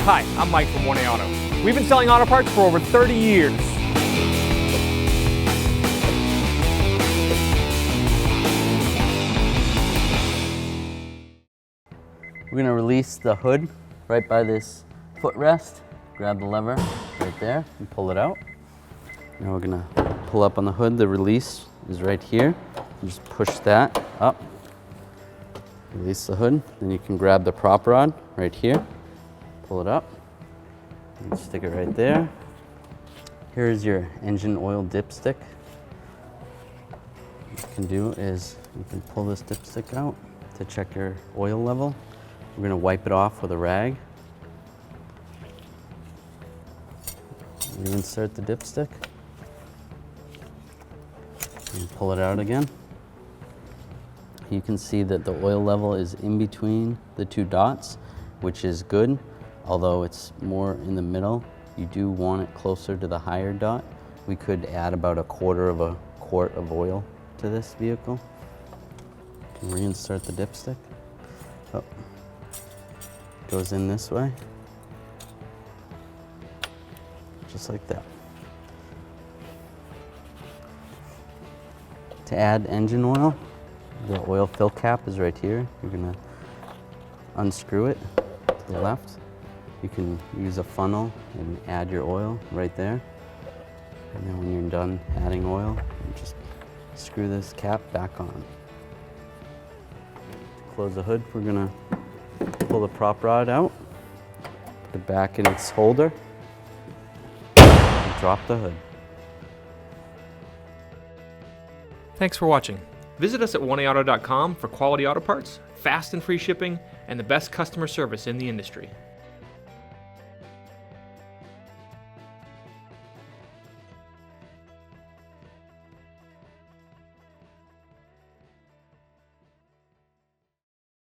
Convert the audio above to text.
Hi, I'm Mike from 1A Auto. We've been selling auto parts for over 30 years. We're going to release the hood right by this footrest. Grab the lever right there and pull it out. Now we're going to pull up on the hood. The release is right here. You just push that up. Release the hood. Then you can grab the prop rod right here. Pull it up. And stick it right there. Here's your engine oil dipstick. What you can do is you can pull this dipstick out to check your oil level. We're going to wipe it off with a rag. You insert the dipstick and pull it out again. You can see that the oil level is in between the two dots, which is good, although it's more in the middle. You do want it closer to the higher dot. We could add about 1/4 of a quart of oil to this vehicle. You can reinsert the dipstick. Oh. Goes in this way, just like that. To add engine oil, the oil fill cap is right here. You're gonna unscrew it to the left. You can use a funnel and add your oil right there. And then when you're done adding oil, you just screw this cap back on. To close the hood, we're gonna pull the prop rod out, put it back in its holder, and drop the hood. Thanks for watching. Visit us at 1AAuto.com for quality auto parts, fast and free shipping, and the best customer service in the industry.